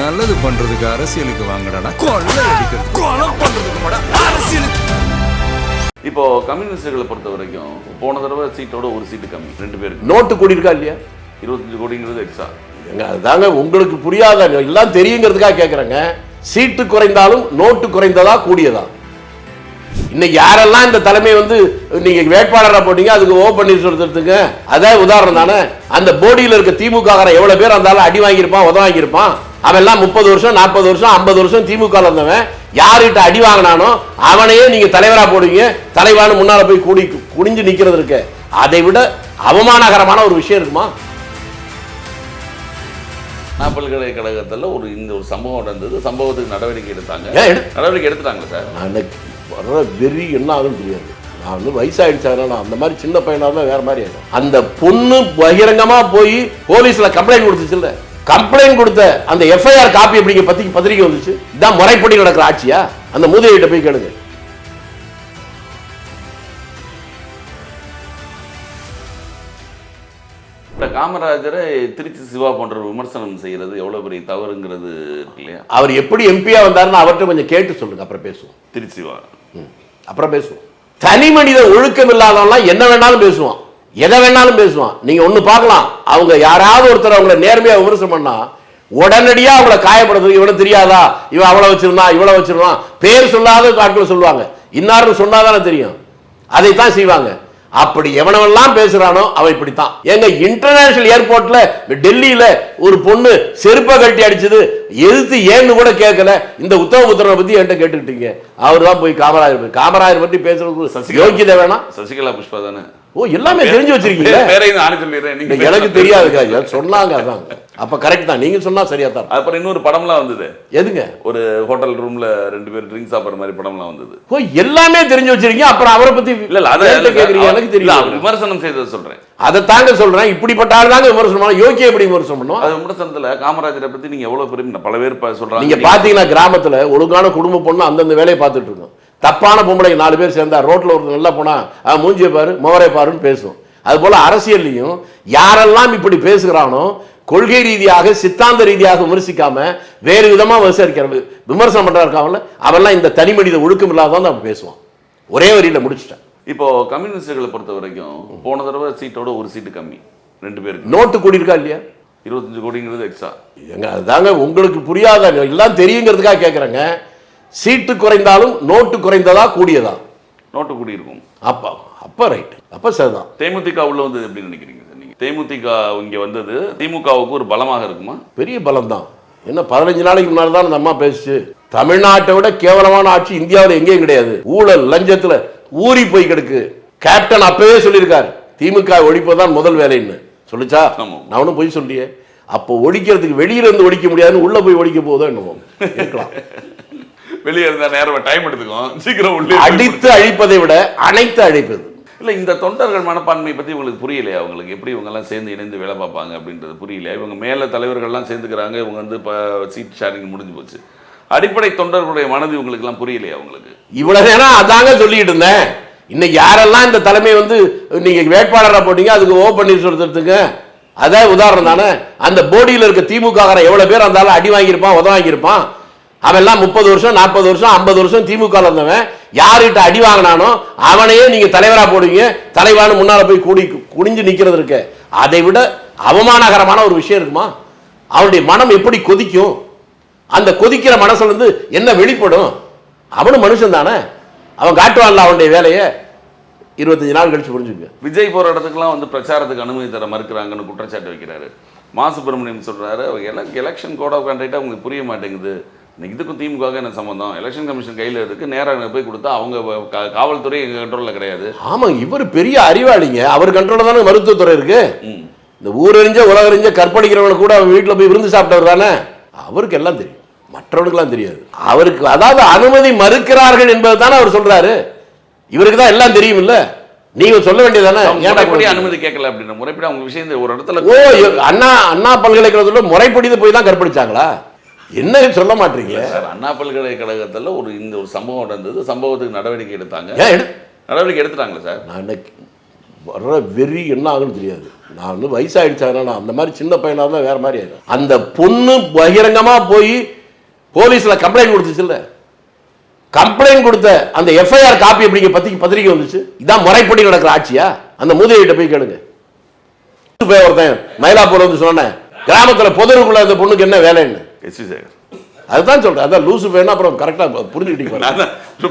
நல்லது பண்றதுக்கு அரசியலுக்கு வாங்கடா, கொள்ளை அடிக்கிறது கொலை பண்றதுக்கு அரசியலுக்கு. இப்போ கம்யூனிஸ்டுகளை பொறுத்த வரைக்கும் போன தடவை சீட்டோட ஒரு சீட்டு கம்மி, 2 பேருக்கு. நோட்டு கூடி இருக்கா இல்லையா? 25 கோடிங்கிறது எக்ஸ்ட்ரா. அதுதாங்க உங்களுக்கு புரியாத, எல்லாம் தெரியுங்கிறதுக்காக கேட்குறேங்க. சீட்டு குறைந்தாலும் நோட்டு குறைந்ததா கூடியதா? இன்னைக்கு யாரெல்லாம் இந்த தலைமை வந்து நீங்க வேட்பாளராக போட்டீங்க, அதுக்கு ஓ பன்னீர்செல்வத்துக்கு அதே உதாரணம் தானே. அந்த போடியில் இருக்க திமுக எவ்வளவு பேர் இருந்தாலும் அடி வாங்கியிருப்பான், உதவ வாங்கியிருப்பான். அவெல்லாம் 30 வருஷம் 40 வருஷம் 50 வருஷம் திமுக இருந்தவன். யார்கிட்ட அடி வாங்கினானோ அவனையே நீங்க தலைவரா போடுவீங்க. தலைவான்னு முன்னால போய் குனிஞ்சு நிக்கிறது இருக்கு. அதை விட அவமானகரமான ஒரு விஷயம் இருக்குமா? பல்கலைக்கழகத்தில் இந்த ஒரு சம்பவம் நடந்தது. சம்பவத்துக்கு நடவடிக்கை எடுத்தாங்க. நடவடிக்கை எடுத்துட்டாங்க சார். வெறி என்ன ஆகுன்னு தெரியாது. நான் வந்து வயசாயிடுச்சாங்க, அந்த மாதிரி சின்ன பையனா தான் வேற மாதிரி ஆயிடும். அந்த பொண்ணு பகிரங்கமா போய் போலீஸ்ல கம்ப்ளைண்ட் கொடுத்துச்சு இல்ல, கம்ப்ளைண்ட் கொடுத்த அந்த எஃப்ஐஆர் காப்பி எப்படிங்க பத்திரிக்கை வந்துச்சு? இதான் முறைப்படி நடக்கிற ஆட்சியா? அந்த மூதையிட்ட போய் கேளுங்க. காமராஜரை திருச்சி சிவா போன்ற விமர்சனம் செய்யறது எவ்வளவு பெரிய தவறுங்கிறது இருக்கு இல்லையா? அவர் எப்படி எம்பியா வந்தாருன்னு அவர்கிட்ட கொஞ்சம் கேட்டு சொல்லுங்க, அப்புறம் பேசுவோம். திருச்சி சிவா அப்புறம் பேசுவோம். தனி மனித ஒழுக்கம் இல்லாதவன்லாம் என்ன வேணாலும் பேசுவான், எதை வேணாலும் பேசுவான். நீங்க ஒண்ணு பார்க்கலாம், அவங்க யாராவது ஒருத்தர் அவங்களை நேர்மையா விமர்சனம் பண்ணா உடனடியா அவங்களை காயப்படுறது. இவனுக்கு தெரியாதா, இவன் அவளை வச்சிருந்தான் இவ்வளவு வச்சிருந்தான், பேர் சொல்லாத ஆட்களை சொல்லுவாங்க. இன்னாருன்னு சொன்னாதானே தெரியும், அதைத்தான் செய்வாங்க. அப்படி எவனவெல்லாம் பேசுறானோ அவன் இப்படித்தான். எங்க இன்டர்நேஷனல் ஏர்போர்ட்ல டெல்லியில ஒரு பொண்ணு செருப்பை கட்டி அடிச்சது எதிர்த்து ஏன்னு கூட கேட்கல. இந்த உத்தமபுத்திரனை பத்தி என்கிட்ட கேட்டுக்கிட்டீங்க. அவர் தான் போய் காமராஜர் பத்தி பேசுறது யோகியதை வேணாம். சசிகலா புஷ்பா தானே? ஓ, எல்லாமே தெரிஞ்சு வச்சிருக்கீங்க. எனக்கு தெரியாது சொன்னாங்க. அதான் அப்ப கரெக்ட் தான், நீங்க சொன்னா சரியா தான். அப்புறம் இன்னொரு படம்லாம் வந்தது. எதுங்க? ஒரு ஹோட்டல் ரூம்ல 2 பேர் ட்ரிங்க் சாப்பிடுற மாதிரி படம்லாம் வந்தது. ஓ, எல்லாமே தெரிஞ்சு வச்சிருக்கீங்க. அப்புறம் அவரை பத்தி இல்ல அத கேக்குறீங்க. எனக்கு தெரியல, விமர்சனம் செய்ததை சொல்றேன். அதை தாங்க சொல்றேன். இப்படிப்பட்ட ஆள் தாங்க விமர்சனம் பண்ணணும். யோகிய எப்படி விமர்சனம் பண்ணுவோம்? அது விமர்சனத்துல காமராஜரை பத்தி நீங்க எவ்வளவு பெரிய பல பேர் சொல்றாங்க. நீங்க பாத்தீங்கன்னா கிராமத்துல ஒழுங்கான குடும்ப பொண்ணு அந்தந்த வேலையை பார்த்துட்டு இருக்கோம். தப்பான பொம்பளை 4 பேர் சேர்ந்தா ரோட்ல ஒரு நல்லா போனா மூஞ்சிய பாரு முகரை பாருன்னு பேசும். அது போல அரசியல்லையும் யாரெல்லாம் இப்படி பேசுகிறானோ, கொள்கை ரீதியாக சித்தாந்த ரீதியாக விமர்சிக்காம வேறு விதமா விமர்சனம் பண்றா இருக்காங்கல்ல, அவெல்லாம் இந்த தனி மனித ஒழுக்கம் இல்லாதான் அவன் பேசுவான். ஒரே வரியில முடிச்சுட்டேன். இப்போ கம்யூனிஸ்டுகளை பொறுத்த வரைக்கும் போன தடவை சீட்டோட ஒரு சீட்டு கம்மி, 2 பேருக்கு. நோட்டு கூடி இருக்கா இல்லையா? 25 கோடிங்கிறது எக்ஸ்ட்ரா. அதுதாங்க உங்களுக்கு புரியாத, எல்லாம் தெரியுங்கிறதுக்காக கேட்கறேங்க. சீட்டு குறைந்தாலும் நோட்டு குறைந்ததா கூடியதா? நோட்டு கூடி இருக்கும். அப்ப ரைட், அப்ப சரிதான். தேமுதிக உள்ள வந்து எப்படி நினைக்கிறீங்க? நீங்க தேமுதிக இங்க வந்தது திமுகவுக்கு ஒரு பலமாக இருக்குமா? பெரிய பலம் தான். என்ன 15 நாளைக்கு முன்னாடி தான் அந்த அம்மா பேசுச்சு, தமிழ்நாட்டை விட கேவலமான ஆட்சி இந்தியாவில் எங்கேயும் கிடையாது, ஊழல் லஞ்சத்துல ஊறி போய் கிடக்கு. கேப்டன் அப்பவே சொல்லியிருக்காரு, திமுக ஒழிப்பதான் முதல் வேலைன்னு சொல்லிச்சா? நான் ஒன்றும் போய் சொல்லியே. அப்போ ஒழிக்கிறதுக்கு வெளியில இருந்து ஒழிக்க முடியாதுன்னு உள்ள போய் ஒழிக்க போதோ என்னமோ இருக்கலாம். வெளியே இருந்தா நேரம் டைம் எடுத்துக்கும், சீக்கிரம் உள்ள அடித்து அழிப்பதை விட அனைத்து அழிப்பது. இல்லை, இந்த தொண்டர்கள் மனப்பான்மை பற்றி உங்களுக்கு புரியலையா? அவங்களுக்கு எப்படி இவங்கெல்லாம் சேர்ந்து இணைந்து வேலை பார்ப்பாங்க அப்படின்றது புரியலையா? இவங்க மேலே தலைவர்கள்லாம் சேர்ந்துக்கிறாங்க, இவங்க வந்து இப்போ சீட் ஷேரிங் முடிஞ்சு போச்சு. அடிப்படை தொண்டர்களுடைய மனது இவங்களுக்குலாம் புரியலையா? அவங்களுக்கு இவ்வளவு நேரம் அதாங்க சொல்லிட்டு இருந்தேன். இன்னைக்கு யாரெல்லாம் இந்த தலைமை வந்து நீங்க வேட்பாளராக போட்டீங்க, அதுக்கு ஓ பன்னீர்செல்வத்துக்கு அதே உதாரணம் தானே. அந்த போடியில் இருக்க திமுக எவ்வளவு பேர் இருந்தாலும் அடி வாங்கியிருப்பான், உதவ வாங்கியிருப்பான். அவெல்லாம் 30 வருஷம் 40 வருஷம் 50 வருஷம் திமுக இருந்தவன். யார்கிட்ட அடி வாங்கினானோ அவனையே நீங்க தலைவரா போடுவீங்க. தலைவான்னு முன்னால போய் குனிஞ்சு நிக்கிறது இருக்கு. அதை விட அவமானகரமான ஒரு விஷயம் இருக்குமா? அவனுடைய மனம் எப்படி கொதிக்கும்? அந்த கொதிக்கிற மனசுல இருந்து என்ன வெளிப்படும்? அவனும் மனுஷன் தானே, அவன் காட்டுவான்ல அவனுடைய வேலையை. 25 நாள் கழிச்சு புரிஞ்சுக்க. விஜய் போற இடத்துக்குலாம் வந்து பிரச்சாரத்துக்கு அனுமதி தர மறுக்கிறாங்கன்னு குற்றச்சாட்டு வைக்கிறாரு. மாசு சுப்பிரமணியம் சொல்றாரு, எலெக்ஷன் கோட் ஆஃப் கண்டக்ட் அவங்களுக்கு புரிய மாட்டேங்குது. இதுக்கும் திமுக என்ன சம்பந்தம்? எலெக்ஷன் கமிஷன் கையில் இருக்கு, நேராக போய் கொடுத்தா அவங்க காவல்துறை எங்க கண்ட்ரோல்ல கிடையாது. ஆமா, இவர் பெரிய அறிவாளிங்க, அவர் கண்ட்ரோல்ல தானே மருத்துவத்துறை இருக்கு. இந்த ஊரறிஞ்ச உலகறிஞ்ச கற்பழிக்கிறவங்க கூட அவன் வீட்டில் போய் விருந்து சாப்பிட்டவர் தானே. அவருக்கு எல்லாம் தெரியும், மற்றவர்களுக்கெல்லாம் தெரியாது. அவருக்கு அதாவது அனுமதி மறுக்கிறார்கள் என்பது தானே அவர் சொல்றாரு. இவருக்கு தான் எல்லாம் தெரியும் இல்ல, நீங்க சொல்ல வேண்டியதானே. முறைப்படி அனுமதி கேட்கல அப்படின்ற முறைப்படி அவங்க விஷயம் ஒரு இடத்துல. ஓ, அண்ணா பல்கலைக்கழகத்துல முறைப்படி போய் தான் கற்பழிச்சாங்களா? என்ன சொல்ல மாட்டீங்க சார்? அண்ணா பல்கலைக்கழகத்தில் இந்த ஒரு சம்பவம் நடந்தது. சம்பவத்துக்கு நடவடிக்கை எடுத்தாங்க. நடவடிக்கை எடுத்துட்டாங்களா சார்? நான் வர்ற வெறி என்ன ஆகுன்னு தெரியாது. நான் வந்து வயசாயிடுச்சாங்க, நான் அந்த மாதிரி சின்ன பையனாக தான் வேற மாதிரி ஆயிடும். அந்த பொண்ணு பகிரங்கமா போய் போலீஸ்ல கம்ப்ளைண்ட் கொடுத்துச்சு இல்ல, கம்ப்ளைண்ட் கொடுத்த அந்த எஃப்ஐஆர் காப்பி எப்படிங்க பத்திரிக்கை வந்துச்சு? இதான் முறைப்படி நடக்கிற ஆட்சியா? அந்த மூதையிட்ட போய் கேளுங்க. ஒருத்தன் மயிலாப்பூர் வந்து சொன்னேன், கிராமத்துல பொதுக்குள்ள அந்த பொண்ணுக்கு என்ன வேலைன்னு. அதுதான் சொல்றேன், அதான் லூசு பேர்னா அப்புறம் கரெக்டா புரிஞ்சுக்கிட்டீங்க.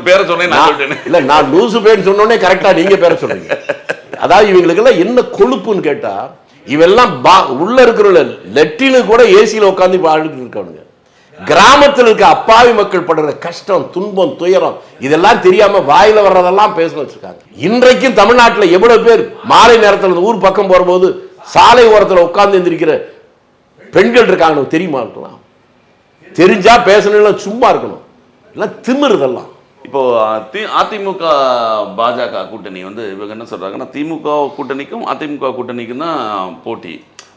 பேரை சொன்னேன் இல்ல, நான் லூசு பேர்னு சொன்னோடனே கரெக்டா நீங்க பேரை சொல்றீங்க. அதாவது இவங்களுக்கு எல்லாம் என்ன கொழுப்புன்னு கேட்டா, இவெல்லாம் உள்ள இருக்கிற லெட்டினு கூட ஏசியில உட்காந்து வாழ்ந்துட்டு இருக்கவனுங்க. கிராமத்தில் இருக்க அப்பாவி மக்கள் படுற கஷ்டம், துன்பம், துயரம் இதெல்லாம் தெரியாம வாயில வர்றதெல்லாம் பேச வச்சிருக்காங்க. இன்றைக்கும் தமிழ்நாட்டில் எவ்வளவு பேர் மாலை நேரத்தில் ஊர் பக்கம் போகும்போது சாலை ஓரத்தில் உட்கார்ந்து எந்திரிக்கிற பெண்கள் இருக்காங்க தெரியுமா? இருக்கலாம், தெரிஞ்சா பேசணும், சும்மா இருக்கணும், எல்லாம் திமிருதெல்லாம். இப்போ அதிமுக பாஜக கூட்டணி வந்து இவங்க என்ன சொல்றாங்கன்னா, திமுக கூட்டணிக்கும் அதிமுக கூட்டணிக்கும் தான் போட்டி.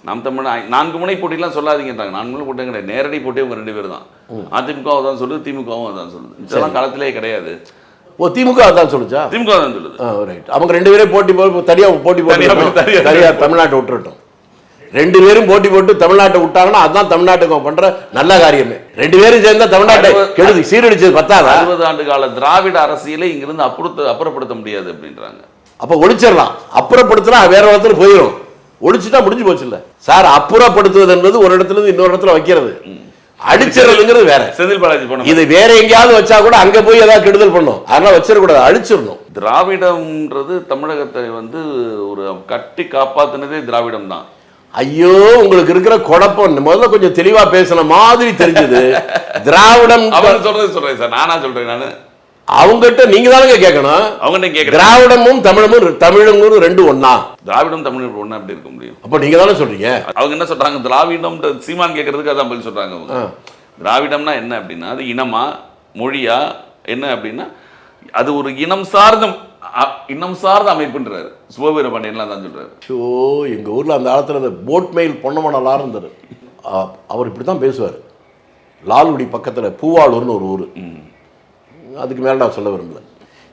நாம் தமிழ் 4 முனை போட்டிலாம் சொல்லாதீங்கன்றாங்க. 4 முனை போட்டி கிடையாது, நேரடி போட்டி அவங்க 2 பேர் தான். அதிமுகவும் அதான் சொல்லுது, திமுகவும் அதான் சொல்லுது. இதெல்லாம் களத்திலே கிடையாது. ஓ, திமுக அதான் சொல்லுச்சா? திமுக தான் சொல்லுது. ரைட், அவங்க 2 பேரும் போட்டி தனியா தமிழ்நாட்டை விட்டுட்டோம். 2 பேரும் போட்டி போட்டு தமிழ்நாட்டை விட்டாங்கன்னா அதுதான் தமிழ்நாட்டுக்கு பண்ற நல்ல காரியமே. 2 பேரும் சேர்ந்தா தமிழ்நாட்டை கெடுது சீரடிச்சது பத்தாதா? 60 ஆண்டு கால திராவிட அரசியலை இங்கிருந்து அப்புறப்படுத்த முடியாது அப்படின்றாங்க. அப்ப ஒழிச்சிடலாம், அப்புறப்படுத்தினா வேற இடத்துல போயிடும். ஒழிச்சுட்டா முடிஞ்சு போச்சு இல்ல சார். அப்புறப்படுத்துவது என்பது ஒரு இடத்துல இருந்து இன்னொரு இடத்துல வைக்கிறது, அடிச்சிடறதுங்கிறது வேற. செந்தில் பாலாஜி போன இது வேற எங்கேயாவது வச்சா கூட அங்க போய் ஏதாவது கெடுதல் பண்ணும், அதனால வச்சிடக்கூடாது, அழிச்சிடணும். திராவிடம்ன்றது தமிழகத்தை வந்து ஒரு கட்டி காப்பாத்தினதே திராவிடம் தான். ஐயோ, உங்களுக்கு இருக்கிற குழப்பம் முதல்ல கொஞ்சம் தெளிவா பேசின மாதிரி தெரிஞ்சது. திராவிடம் சொல்றேன் சார், நானா சொல்றேன். நானு அவங்ககிட்ட நீங்க தானே கேட்கணும். அவங்க கேட்க திராவிடமும் தமிழும் 2 ஒண்ணா? திராவிடம் தமிழ் ஒண்ணா எப்படி இருக்க முடியும்? அப்ப நீங்க தானே சொல்றீங்க. அவங்க என்ன சொல்றாங்க, திராவிடம் சீமான் கேட்கறதுக்கு அதான் பதில் சொல்றாங்க. அவங்க திராவிடம்னா என்ன அப்படின்னா, அது இனமா மொழியா என்ன அப்படின்னா, அது ஒரு இனம் சார்ந்த அமைப்புன்றாரு. சுபவீரபாண்டியன்லாம் தான் சொல்றாரு. ஸோ எங்க ஊர்ல அந்த காலத்துல அந்த போட்மெயில் பொன்னமனலா இருந்தாரு, அவர் இப்படித்தான் பேசுவார். லால்குடி பக்கத்துல பூவாளூர்னு ஒரு ஊர், அதுக்கு மேல நான் சொல்ல விரும்பல.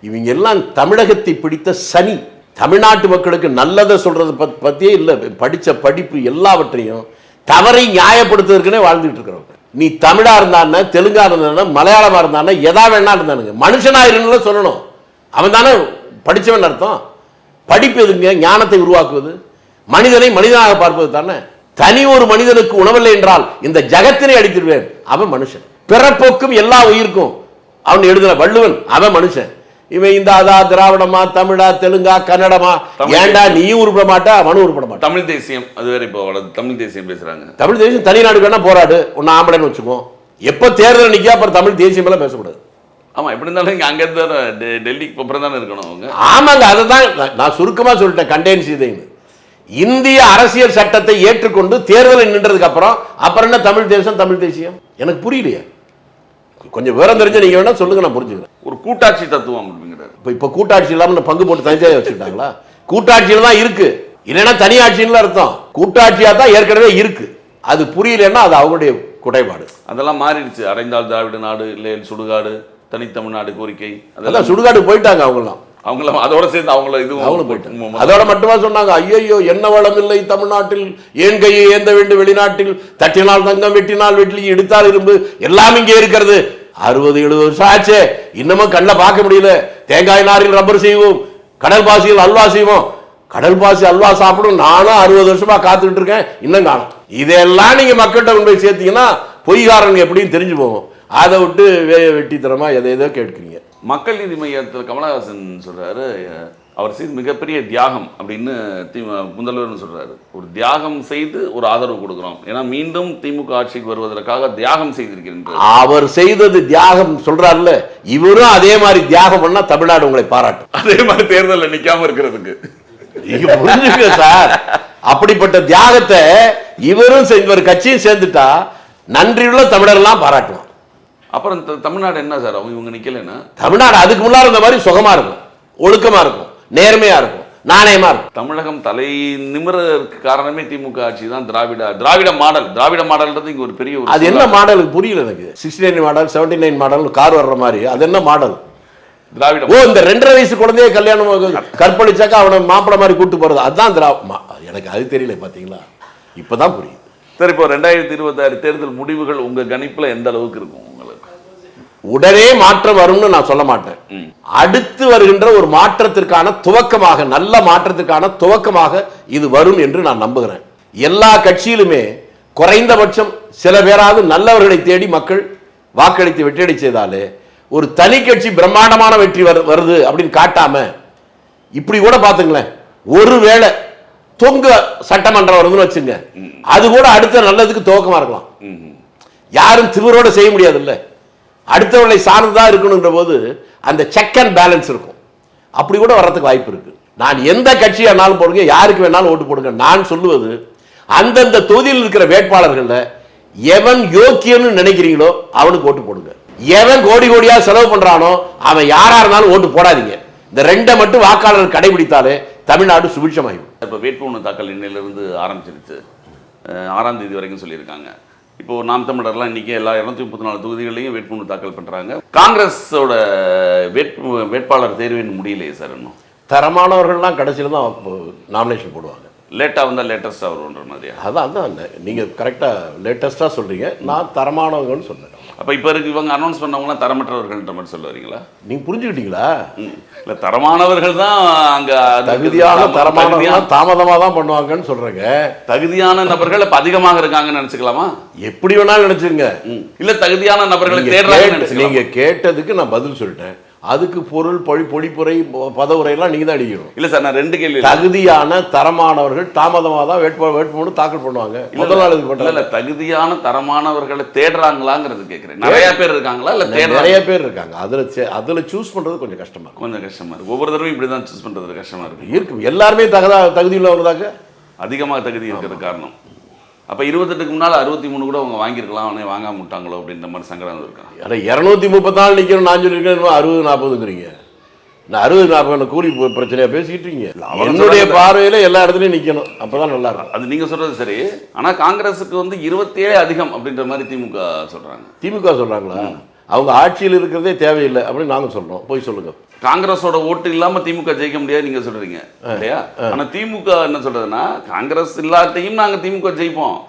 இவங்க எல்லாம் தமிழகத்தை பிடித்த சனி. தமிழ்நாட்டு மக்களுக்கு நல்லதை சொல்றது பத்தியே இல்லை. படிச்ச படிப்பு எல்லாவற்றையும் தவறை நியாயப்படுத்துவதற்குனே வாழ்ந்துட்டு இருக்கிறவங்க. நீ தமிழா இருந்தானே, தெலுங்கா இருந்தானே, மலையாளமா இருந்தானே, எதா வேணா இருந்தானுங்க, மனுஷனா இருந்தா சொல்லணும். அவன் தானே படிச்சவன் அர்த்தம். படிப்பு எதுங்க? ஞானத்தை உருவாக்குவது, மனிதனை மனிதனாக பார்ப்பது தானே. தனி ஒரு மனிதனுக்கு உணவில்லை என்றால் இந்த ஜகத்தினை அடித்திருவேன். அவன் மனுஷன். பிறப்போக்கும் எல்லா உயிருக்கும் அவன் எழுதுன வள்ளுவன், அவன் மனுஷன். இவன் இந்த அதா திராவிடமா, தமிழா, தெலுங்கா, கன்னடமா, ஏண்டா நீயும் உருப்பட மாட்டா, அவனும் உருப்பட மாட்டான். தமிழ் தேசியம் அது வேற. இப்போ தமிழ் தேசியம் பேசுறாங்க. தமிழ் தேசியம் தனி நாடு வேணா போராடு, ஒன்னு ஆம்பளைன்னு வச்சுக்கோ. எப்ப தேர்தல் நிக்க அப்புறம் தமிழ் தேசியம் எல்லாம் பேசக்கூடாது. ஆமா, எப்படி இருந்தாலும் இங்க அங்க இருந்து டெல்லிக்கு அப்புறம் தானே இருக்கணும் அவங்க. ஆமாங்க, அதுதான் நான் சுருக்கமா சொல்லிட்டேன். கண்டேன் சீதைன்னு இந்திய அரசியல் சட்டத்தை ஏற்றுக்கொண்டு தேர்தலில் நின்றதுக்கு அப்புறம் என்ன தமிழ் தேசம், தமிழ் தேசியம்? எனக்கு புரியலையே. கொஞ்சம் விவரம் தெரிஞ்ச நீங்க வேணா சொல்லுங்க, நான் புரிஞ்சுக்கிறேன். ஒரு கூட்டாட்சி தத்துவம் அப்படிங்கிறாரு. இப்ப கூட்டாட்சி இல்லாம பங்கு போட்டு தனியாக வச்சுக்கிட்டாங்களா? கூட்டாட்சியில தான் இருக்கு, இல்லைன்னா தனி ஆட்சின்னு அர்த்தம். கூட்டாட்சியா தான் ஏற்கனவே இருக்கு. அது புரியலன்னா அது அவங்களுடைய குறைபாடு. அதெல்லாம் மாறிடுச்சு. அடைந்தால் திராவிட நாடு, இல்லை சுடுகாடு, தனித்தமிழ்நாடு கோரிக்கை, அதெல்லாம் சுடுகாடு போயிட்டாங்க. அவங்களாம் அதோட சேர்ந்து அவங்களும் போயிட்டாங்க. அதோட மட்டுமா சொன்னாங்க, ஐயோ என்ன வளம் இல்லை தமிழ்நாட்டில், ஏன் கையை ஏந்த வேண்டும் வெளிநாட்டில், தட்டினால் தங்கம் வெட்டினால் வெட்டி எடுத்தால் இரும்பு எல்லாம் இங்கே இருக்கிறது. 60-70 வருஷம் ஆச்சு, இன்னமும் கண்ணை பார்க்க முடியல. தேங்காய் நாரில் ரப்பர் செய்வோம், கடல் பாசியில் அல்வா செய்வோம். கடல் பாசி அல்வா சாப்பிடும் நானும் 60 வருஷமா காத்துக்கிட்டு இருக்கேன், இன்னும் காணும். இதெல்லாம் நீங்க மக்கள்கிட்ட கொண்டு போய் சேர்த்தீங்கன்னா பொய்காரங்க எப்படின்னு தெரிஞ்சு போவோம். அதை விட்டு வெட்டித்தனமா எதோ கேட்குறீங்க. மக்கள் நீதி மையத்தில் கமலஹாசன் சொல்றாரு, அவர் செய்து மிகப்பெரிய தியாகம் அப்படின்னு முதல்வர் சொல்றாரு. ஒரு தியாகம் செய்து ஒரு ஆதரவு கொடுக்கிறோம், ஏன்னா மீண்டும் திமுக ஆட்சிக்கு வருவதற்காக தியாகம் செய்திருக்கின்ற அவர் செய்தது தியாகம் சொல்றாருல்ல, இவரும் அதே மாதிரி தியாகம் பண்ணா தமிழ்நாடு உங்களை பாராட்டும். அதே மாதிரி தேர்தலில் நிக்காம இருக்கிறதுக்கு புரிஞ்சுக்க சார். அப்படிப்பட்ட தியாகத்தை இவரும் ஒரு கட்சியும் சேர்ந்துட்டா நன்றியுள்ள தமிழர்லாம் பாராட்டுவான். அப்புறம் தமிழ்நாடு என்ன சார், இவங்க நிக்கலன்னா தமிழ்நாடு அதுக்கு முன்னாடி இருந்த மாதிரி சுகமா இருக்கும், ஒழுக்கமா இருக்கும், நேர்மையா இருக்கும், நாணயமா இருக்கும். தமிழகம் தலை நிமிரக்கு காரணமே திமுக ஆட்சி தான். திராவிட மாடல்ன்றது இங்க ஒரு பெரிய. அது என்ன மாடல் புரியல எனக்கு. 69 மாடல் 79 மாடல் கார் வர்ற மாதிரி அது என்ன மாடல்? திராவிடம். ஓ, இந்த 2.5 வயசு குழந்தைய கல்யாணம் கற்பழிச்சாக்கா அவனை மாப்பிள மாதிரி கூட்டு போறது, அதுதான் எனக்கு அது தெரியல. பாத்தீங்களா, இப்பதான் புரியுது. சரி, இப்போ 2026 தேர்தல் முடிவுகள் உங்க கணிப்புல எந்த அளவுக்கு இருக்கும்? உங்களுக்கு உடனே மாற்றம் வரும்னு நான் சொல்ல மாட்டேன். அடுத்து வருகின்ற ஒரு மாற்றத்திற்கான துவக்கமாக, நல்ல மாற்றத்திற்கான துவக்கமாக இது வரும் என்று நான் நம்புகிறேன். எல்லா கட்சியிலுமே குறைந்தபட்சம் சில பேராவது நல்லவர்களை தேடி மக்கள் வாக்களித்து வெற்றியடை செய்தாலே, ஒரு தனி கட்சி பிரம்மாண்டமான வெற்றி வருது அப்படின்னு காட்டாம, இப்படி கூட பாத்துங்களேன், ஒருவேளை தொங்க சட்டமன்றம் வருதுன்னு வச்சுங்க, அது கூட அடுத்த நல்லதுக்கு துவக்கமா இருக்கலாம். யாரும் திமிரோட செய்ய முடியாது இல்ல, அடுத்தவர்களை சார்ந்துதான் இருக்கணுன்ற போது அந்த செக் அண்ட் பேலன்ஸ் இருக்கும். அப்படி கூட வர்றதுக்கு வாய்ப்பு இருக்கு. நான் எந்த கட்சியானாலும் போடுங்க, யாருக்கு வேணாலும் ஓட்டு போடுங்க. நான் சொல்லுவது, அந்தந்த தொகுதியில் இருக்கிற வேட்பாளர்கள் எவன் யோக்கியன்னு நினைக்கிறீங்களோ அவனுக்கு ஓட்டு போடுங்க. எவன் கோடி கோடியா செலவு பண்றானோ அவன் யாரா இருந்தாலும் ஓட்டு போடாதீங்க. இந்த 2 மட்டும் வாக்காளர்கள் கடைபிடித்தாலே தமிழ்நாடு சுபிட்சமாகும். இப்போ வேட்புமனு தாக்கல் இன்னையிலிருந்து ஆரம்பிச்சிருச்சு, 6ஆம் தேதி வரைக்கும் சொல்லியிருக்காங்க. இப்போ நாம் தமிழர்லாம் இன்னைக்கு எல்லா 234 தொகுதிகளையும் வேட்புமனு தாக்கல் பண்றாங்க. காங்கிரஸோட வேட்பாளர் தேர்வின் முடியலையே சார். இன்னும் தரமானவர்கள்லாம் கடைசியில் தான் நாமினேஷன் போடுவாங்க. லேட்டாக வந்தால் லேட்டஸ்ட்டாக வரும்ன்ற மாதிரியா? அதான் நீங்கள் கரெக்டாக லேட்டஸ்ட்டாக சொல்கிறீங்க, நான் தரமானவங்கன்னு சொன்னேன். அப்போ இப்போ இருக்கு இவங்க அனௌன்ஸ் பண்ணவங்களாம் தரமற்றவர்கள்ன்ற மாதிரி சொல்ல வரீங்களா? நீங்கள் புரிஞ்சுக்கிட்டீங்களா? இல்லை, தரமானவர்கள் தான் அங்கே தகுதியான தரமான தாமதமாக தான் பண்ணுவாங்கன்னு சொல்கிறேங்க. தகுதியான நபர்கள் இப்போ அதிகமாக இருக்காங்கன்னு நினச்சிக்கலாமா? எப்படி வேணாலும் நினச்சிருங்க. இல்லை, தகுதியான நபர்களை தேடுறாங்க. நீங்கள் கேட்டதுக்கு நான் பதில் சொல்லிட்டேன். அதுக்கு பொருள் பொழிப்புரை பதவுரையெல்லாம் நீங்க தான் அடிக்கணும். இல்ல சார், நான் 2 கேள்வி. தகுதியான தரமானவர்கள் தாமதமாக தான் வேட்புமனு தாக்கல் பண்ணுவாங்க. முதல் நாள் இல்ல, தகுதியான தரமானவர்களை தேடுறாங்களாங்கிறது கேட்கிறேன். நிறைய பேர் இருக்காங்களா? இல்ல நிறைய பேர் இருக்காங்க. அதுல சூஸ் பண்றது கொஞ்சம் கஷ்டமா இருக்கு. கொஞ்சம் கஷ்டமா இருக்கு. ஒவ்வொரு தடவையும் இப்படிதான் சூஸ் பண்றது கஷ்டமா இருக்கு. இருக்கு, எல்லாருமே தகுதி உள்ளவங்கதாங்க. அதிகமாக தகுதி இருக்கிறது காரணம். அப்போ 28க்கு முன்னால் 63 கூட அவங்க வாங்கியிருக்கலாம், அவனே வாங்காம விட்டாங்களோ அப்படின்ற மாதிரி சங்கடம் இருக்கான். ஆனால் 234 நிற்கணும் நான் சொல்லியிருக்கேன், 60-40ங்கிறீங்க. நான் 60-40 கூலி பிரச்சனையாக பேசிக்கிட்டு இருக்கீங்க. என்னுடைய பார்வையில் எல்லா இடத்துலையும் நிற்கணும், அப்போதான் நல்லா இருக்கும். அது நீங்கள் சொல்கிறது சரி. ஆனால் காங்கிரஸுக்கு வந்து 27 அதிகம் அப்படின்ற மாதிரி திமுக சொல்கிறாங்க. திமுக சொல்கிறாங்களா? அவங்க ஆட்சியில் இருக்கிறதே தேவையில்லை அப்படின்னு நாங்கள் சொல்கிறோம். போய் சொல்லுங்கள். காங்கிரஸோட ஓட்டு இல்லாமல் திமுக ஜெயிக்க முடியாது நீங்கள் சொல்கிறீங்க இல்லையா? ஆனால் திமுக என்ன சொல்கிறதுன்னா, காங்கிரஸ் இல்லாட்டையும் நாங்கள் திமுக ஜெயிப்போம்.